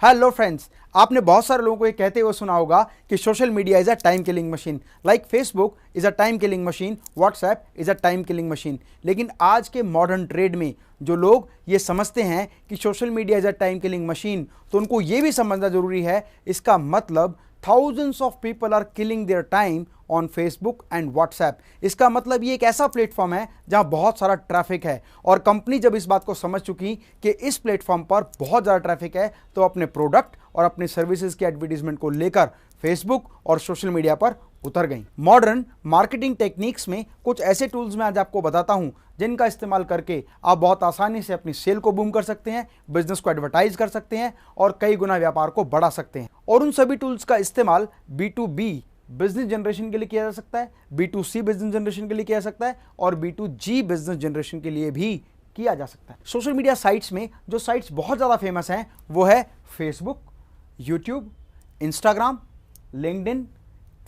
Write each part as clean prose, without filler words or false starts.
Hello friends, आपने बहुत सारे लोगों को ये कहते हुए सुना होगा कि social media is a time killing machine, like Facebook is a time killing machine, WhatsApp is a time killing machine. लेकिन आज के मॉडर्न ट्रेड में जो लोग ये समझते हैं कि social media is a time killing machine, तो उनको ये भी समझना जरूरी है इसका मतलब thousands of people are killing their time on Facebook and WhatsApp। इसका मतलब ये एक ऐसा प्लेटफॉर्म है जहां बहुत सारा ट्रैफिक है, और कंपनी जब इस बात को समझ चुकी कि इस प्लेटफॉर्म पर बहुत ज़्यादा ट्रैफिक है, तो अपने प्रोडक्ट और अपने सर्विसेज के एडवर्टीजमेंट को लेकर फेसबुक और सोशल मीडिया पर उतर गई। मॉडर्न मार्केटिंग टेक्निक्स में कुछ ऐसे टूल्स मैं आज आपको बताता हूं जिनका इस्तेमाल करके आप बहुत आसानी से अपनी सेल को बूम कर सकते हैं, बिजनेस को एडवर्टाइज कर सकते हैं और कई गुना व्यापार को बढ़ा सकते हैं। और उन सभी टूल्स का इस्तेमाल B2B बिजनेस जनरेशन के लिए किया जा सकता है, B2C बिजनेस जनरेशन के लिए किया जा सकता है और B2G बिजनेस जनरेशन के लिए भी किया जा सकता है। सोशल मीडिया साइट्स में जो साइट्स बहुत ज़्यादा फेमस हैं वो है Facebook, YouTube, Instagram, LinkedIn,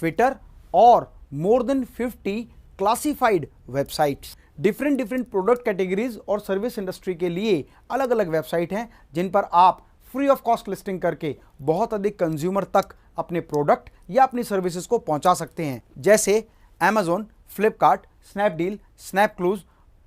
Twitter और more than 50 classified websites. Different product categories और सर्विस इंडस्ट्री के लिए अलग अलग वेबसाइट हैं जिन पर आप फ्री ऑफ कॉस्ट लिस्टिंग करके बहुत अधिक कंज्यूमर तक अपने प्रोडक्ट या अपनी सर्विसेज को पहुंचा सकते हैं, जैसे Amazon, Flipkart, Snapdeal, ShopClues,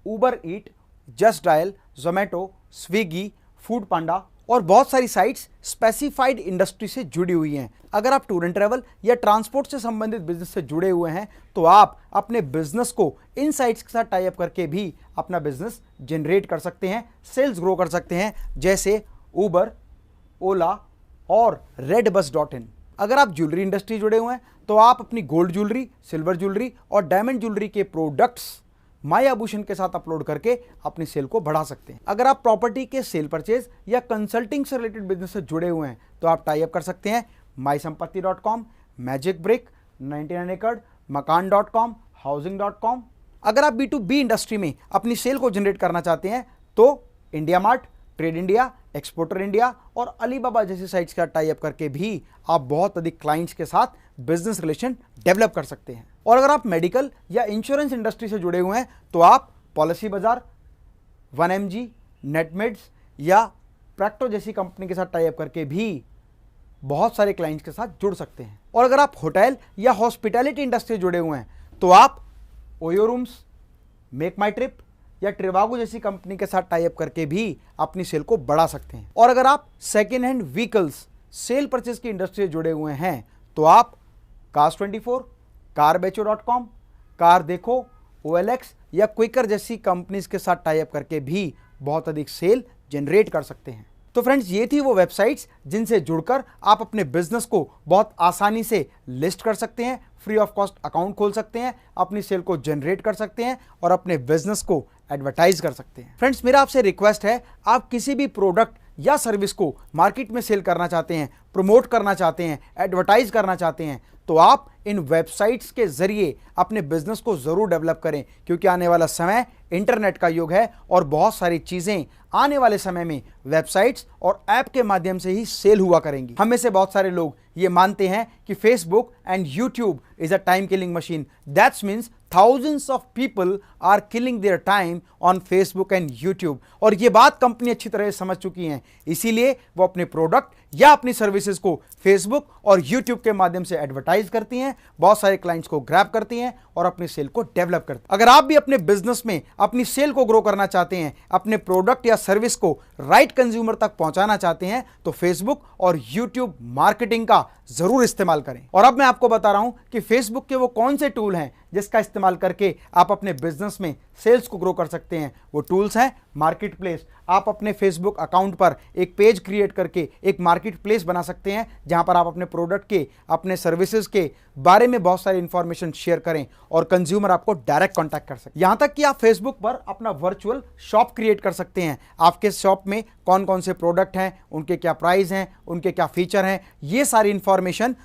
Uber Eat, Just Dial, Zomato, Swiggy, Foodpanda और बहुत सारी साइट्स स्पेसिफाइड इंडस्ट्री से जुड़ी हुई हैं। अगर आप टूर एंड ट्रैवल या ट्रांसपोर्ट से संबंधित बिजनेस से जुड़े हुए हैं तो आप अपने बिजनेस को इन साइट्स के साथ टाई अप करके भी अपना बिजनेस जनरेट कर सकते हैं, सेल्स ग्रो कर सकते हैं, जैसे उबर, ओला और redbus.in। अगर आप ज्वेलरी इंडस्ट्री जुड़े हुए हैं तो आप अपनी गोल्ड ज्वेलरी, सिल्वर ज्वेलरी और डायमंड ज्वेलरी के प्रोडक्ट्स माई आभूषण के साथ अपलोड करके अपनी सेल को बढ़ा सकते हैं। अगर आप प्रॉपर्टी के सेल परचेज या कंसल्टिंग से रिलेटेड बिजनेस से जुड़े हुए हैं तो आप टाई अप कर सकते हैं mysampatti.com, मैजिक ब्रिक, 99 एकड़, मकान.com, हाउसिंग.com। अगर आप B2B इंडस्ट्री में अपनी सेल को जनरेट करना चाहते हैं तो India mart, trade India, exporter India और अलीबाबा जैसी साइट्स का टाई अप करके भी आप बहुत अधिक क्लाइंट्स के साथ बिजनेस रिलेशन डेवलप कर सकते हैं। और अगर आप मेडिकल या इंश्योरेंस इंडस्ट्री से जुड़े हुए हैं तो आप पॉलिसी बाजार, 1mg, नेटमेड्स या प्रैक्टो जैसी कंपनी के साथ टाई अप करके भी बहुत सारे क्लाइंट्स के साथ जुड़ सकते हैं। और अगर आप होटल या हॉस्पिटैलिटी इंडस्ट्री से जुड़े हुए हैं तो आप ओयो रूम्स, मेक माई ट्रिप या ट्रिवागो जैसी कंपनी के साथ टाई अप करके भी अपनी सेल को बढ़ा सकते हैं। और अगर आप second hand vehicles cell purchase की इंडस्ट्री से जुड़े हुए हैं तो आप Cars24, carbecho.com, कार देखो, OLX या क्विकर जैसी कंपनीज के साथ टाई अप करके भी बहुत अधिक सेल जनरेट कर सकते हैं। तो फ्रेंड्स, ये थी वो वेबसाइट्स जिनसे जुड़कर आप अपने बिजनेस को बहुत आसानी से लिस्ट कर सकते हैं, फ्री ऑफ कॉस्ट अकाउंट खोल सकते हैं, अपनी सेल को जनरेट कर सकते हैं और अपने बिजनेस को एडवर्टाइज कर सकते हैं। फ्रेंड्स, मेरा आपसे रिक्वेस्ट है, आप किसी भी प्रोडक्ट या सर्विस को मार्केट में सेल करना चाहते हैं, प्रमोट करना चाहते हैं, एडवर्टाइज करना चाहते हैं तो आप इन वेबसाइट्स के जरिए अपने बिजनेस को जरूर डेवलप करें, क्योंकि आने वाला समय इंटरनेट का युग है और बहुत सारी चीजें आने वाले समय में वेबसाइट्स और ऐप के माध्यम से ही सेल हुआ करेंगी। हम में से बहुत सारे लोग ये मानते हैं कि Facebook and YouTube is a time killing machine. That's means thousands of people are killing their time on Facebook and YouTube। और ये बात कंपनी अच्छी तरह से समझ चुकी हैं, इसीलिए वो अपने प्रोडक्ट या अपनी सर्विसेज को फेसबुक और यूट्यूब के माध्यम से एडवर्टाइज करती हैं, बहुत सारे क्लाइंट्स को ग्रैब करती हैं और अपनी सेल को डेवलप करती हैं। अगर आप भी अपने बिजनेस में अपनी सेल को ग्रो करना चाहते हैं, अपने प्रोडक्ट या सर्विस को राइट कंज्यूमर तक पहुंचाना चाहते हैं तो फेसबुक और यूट्यूब मार्केटिंग का जरूर इस्तेमाल करें। और अब मैं आपको बता रहा हूं कि फेसबुक के वो कौन से टूल हैं जिसका इस्तेमाल करके आप अपने बिजनेस में सेल्स को ग्रो कर सकते हैं। वो टूल्स हैं मार्केट प्लेस। आप अपने फेसबुक अकाउंट पर एक पेज क्रिएट करके एक मार्केट प्लेस बना सकते हैं जहां पर आप अपने प्रोडक्ट के, अपने सर्विसेज के बारे में बहुत सारी इंफॉर्मेशन शेयर करें और कंज्यूमर आपको डायरेक्ट कॉन्टैक्ट कर सकते हैं। यहां तक कि आप फेसबुक पर अपना वर्चुअल शॉप क्रिएट कर सकते हैं। आपके शॉप में कौन कौन से प्रोडक्ट हैं, उनके क्या प्राइस हैं, उनके क्या फीचर हैं, ये सारी इंफॉर्मेशन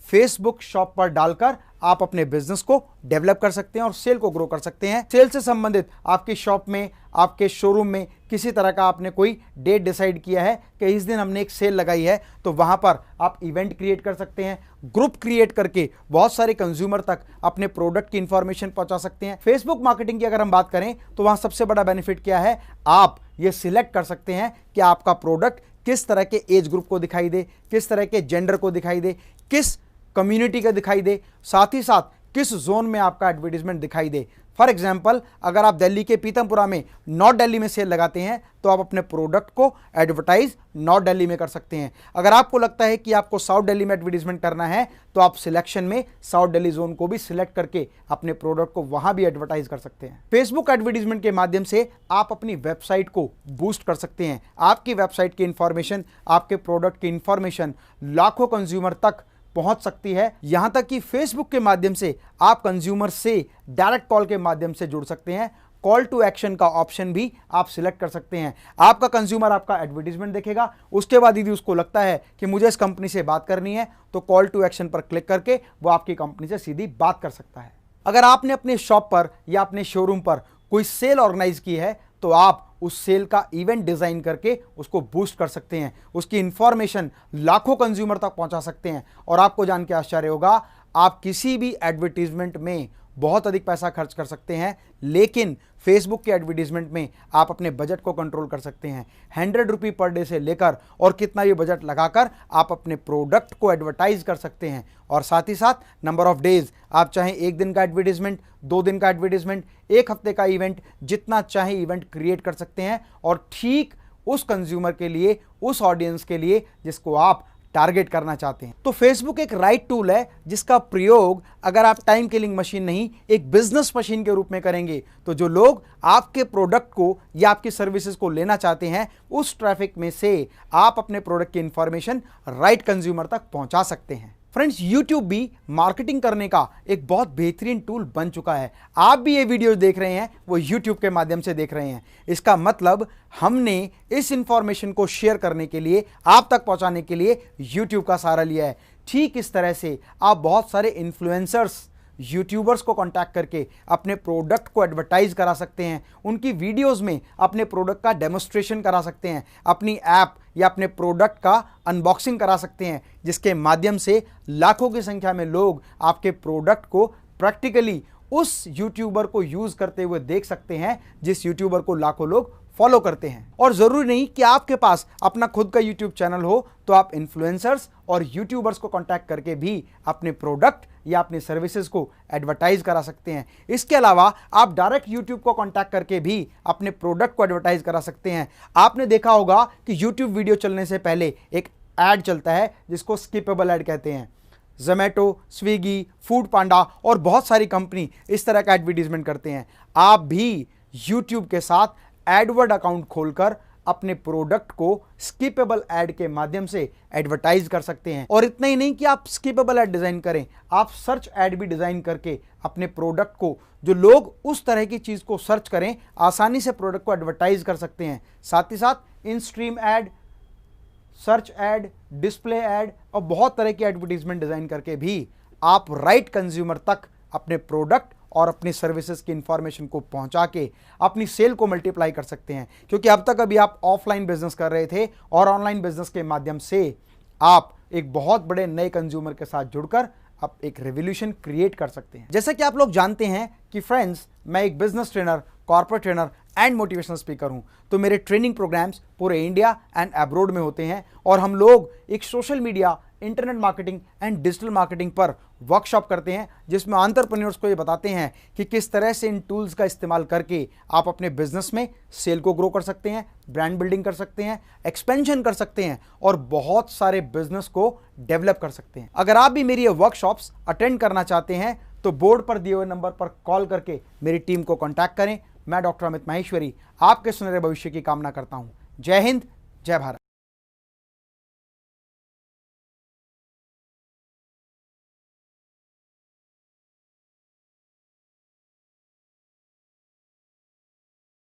फेसबुक शॉप पर डालकर आप अपने बिजनेस को डेवलप कर सकते हैं और सेल को ग्रो कर सकते हैं। सेल से संबंधित आपकी शॉप में, आपके शोरूम में किसी तरह का आपने कोई डेट डिसाइड किया है कि इस दिन हमने एक सेल लगाई है, तो वहां पर आप इवेंट क्रिएट कर सकते हैं, ग्रुप क्रिएट करके बहुत सारे कंज्यूमर तक अपने प्रोडक्ट की इंफॉर्मेशन पहुंचा सकते हैं। फेसबुक मार्केटिंग की अगर हम बात करें तो वहां सबसे बड़ा बेनिफिट क्या है, आप ये सिलेक्ट कर सकते हैं कि आपका प्रोडक्ट किस तरह के एज ग्रुप को दिखाई दे, किस तरह के जेंडर को दिखाई दे, किस कम्युनिटी का दिखाई दे, साथ ही साथ किस जोन में आपका एडवर्टीजमेंट दिखाई दे। फॉर एग्जाम्पल, अगर आप दिल्ली के पीतमपुरा में नॉर्थ दिल्ली में सेल लगाते हैं तो आप अपने प्रोडक्ट को एडवर्टाइज नॉर्थ दिल्ली में कर सकते हैं। अगर आपको लगता है कि आपको साउथ दिल्ली में एडवर्टीजमेंट करना है तो आप सिलेक्शन में साउथ दिल्ली जोन को भी सिलेक्ट करके अपने प्रोडक्ट को वहां भी एडवर्टाइज कर सकते हैं। फेसबुक एडवर्टीजमेंट के माध्यम से आप अपनी वेबसाइट को बूस्ट कर सकते हैं। आपकी वेबसाइट की इंफॉर्मेशन, आपके प्रोडक्ट की इंफॉर्मेशन लाखों कंज्यूमर तक पहुंच सकती है। यहां तक कि फेसबुक के माध्यम से आप कंज्यूमर से डायरेक्ट कॉल के माध्यम से जुड़ सकते हैं। कॉल टू एक्शन का ऑप्शन भी आप सिलेक्ट कर सकते हैं। आपका कंज्यूमर आपका एडवर्टीजमेंट देखेगा, उसके बाद यदि उसको लगता है कि मुझे इस कंपनी से बात करनी है तो कॉल टू एक्शन पर क्लिक करके वो आपकी कंपनी से सीधी बात कर सकता है। अगर आपने अपने शॉप पर या अपने शोरूम पर कोई सेल ऑर्गेनाइज की है तो आप उस सेल का इवेंट डिजाइन करके उसको बूस्ट कर सकते हैं, उसकी इंफॉर्मेशन लाखों कंज्यूमर तक पहुंचा सकते हैं। और आपको जान के आश्चर्य होगा, आप किसी भी एडवर्टीजमेंट में बहुत अधिक पैसा खर्च कर सकते हैं, लेकिन फेसबुक के एडवर्टीजमेंट में आप अपने बजट को कंट्रोल कर सकते हैं। 100 रुपये पर डे से लेकर और कितना भी बजट लगाकर आप अपने प्रोडक्ट को एडवर्टाइज कर सकते हैं। और साथ ही साथ नंबर ऑफ डेज, आप चाहे 1 दिन का एडवर्टीजमेंट, 2 दिन का एडवर्टीजमेंट, 1 हफ्ते का इवेंट, जितना चाहे इवेंट क्रिएट कर सकते हैं और ठीक उस कंज्यूमर के लिए, उस ऑडियंस के लिए जिसको आप टारगेट करना चाहते हैं। तो फेसबुक एक राइट टूल है जिसका प्रयोग अगर आप टाइम किलिंग मशीन नहीं, एक बिजनेस मशीन के रूप में करेंगे तो जो लोग आपके प्रोडक्ट को या आपकी सर्विसेज को लेना चाहते हैं उस ट्रैफिक में से आप अपने प्रोडक्ट की इंफॉर्मेशन राइट कंज्यूमर तक पहुंचा सकते हैं। फ्रेंड्स, YouTube भी मार्केटिंग करने का एक बहुत बेहतरीन टूल बन चुका है। आप भी ये वीडियो देख रहे हैं वो YouTube के माध्यम से देख रहे हैं। इसका मतलब हमने इस इंफॉर्मेशन को शेयर करने के लिए, आप तक पहुंचाने के लिए YouTube का सहारा लिया है। ठीक इस तरह से आप बहुत सारे इन्फ्लुएंसर्स, यूट्यूबर्स को कांटेक्ट करके अपने प्रोडक्ट को एडवर्टाइज करा सकते हैं, उनकी वीडियोस में अपने प्रोडक्ट का डेमोस्ट्रेशन करा सकते हैं, अपनी ऐप या अपने प्रोडक्ट का अनबॉक्सिंग करा सकते हैं, जिसके माध्यम से लाखों की संख्या में लोग आपके प्रोडक्ट को प्रैक्टिकली उस यूट्यूबर को यूज करते हुए देख सकते हैं जिस यूट्यूबर को लाखों लोग फॉलो करते हैं। और जरूरी नहीं कि आपके पास अपना खुद का यूट्यूब चैनल हो, तो आप इन्फ्लुएंसर्स और यूट्यूबर्स को कांटेक्ट करके भी अपने प्रोडक्ट या अपनी सर्विसेज को एडवर्टाइज करा सकते हैं। इसके अलावा आप डायरेक्ट यूट्यूब को कांटेक्ट करके भी अपने प्रोडक्ट को एडवर्टाइज करा सकते हैं। आपने देखा होगा कि यूट्यूब वीडियो चलने से पहले एक ऐड चलता है जिसको स्किपेबल ऐड कहते हैं। जोमेटो, स्विगी, फूड पांडा और बहुत सारी कंपनी इस तरह का एडवर्टीजमेंट करते हैं। आप भी यूट्यूब के साथ एडवर्ड अकाउंट खोलकर अपने प्रोडक्ट को स्किपेबल ऐड के माध्यम से एडवर्टाइज कर सकते हैं। और इतना ही नहीं कि आप स्किपेबल ऐड डिजाइन करें, आप सर्च ऐड भी डिजाइन करके अपने प्रोडक्ट को, जो लोग उस तरह की चीज को सर्च करें, आसानी से प्रोडक्ट को एडवर्टाइज कर सकते हैं। साथ ही साथ इन stream add, search add, display ad और बहुत तरह की एडवर्टीजमेंट डिजाइन करके भी आप राइट कंज्यूमर तक अपने प्रोडक्ट और अपनी सर्विसेज की इंफॉर्मेशन को पहुंचा के अपनी सेल को मल्टीप्लाई कर सकते हैं। क्योंकि अब तक अभी आप ऑफलाइन बिजनेस कर रहे थे और ऑनलाइन बिजनेस के माध्यम से आप एक बहुत बड़े नए कंज्यूमर के साथ जुड़कर आप एक रेवोल्यूशन क्रिएट कर सकते हैं। जैसा कि आप लोग जानते हैं कि फ्रेंड्स, मैं एक business trainer, corporate trainer and motivational speaker हूं। तो मेरे ट्रेनिंग प्रोग्राम्स पूरे इंडिया एंड अब्रॉड में होते हैं और हम लोग एक social media, internet marketing and digital marketing पर वर्कशॉप करते हैं, जिसमें एंटरप्रेन्योर्स को ये बताते हैं कि किस तरह से इन टूल्स का इस्तेमाल करके आप अपने बिजनेस में सेल को ग्रो कर सकते हैं, ब्रांड बिल्डिंग कर सकते हैं, एक्सपेंशन कर सकते हैं और बहुत सारे बिजनेस को डेवलप कर सकते हैं। अगर आप भी मेरी ये वर्कशॉप्स अटेंड करना चाहते हैं तो बोर्ड पर दिए हुए नंबर पर कॉल करके मेरी टीम को कॉन्टैक्ट करें। मैं डॉक्टर अमित माहेश्वरी आपके सुनहरे भविष्य की कामना करता हूं। जय हिंद, जय भारत।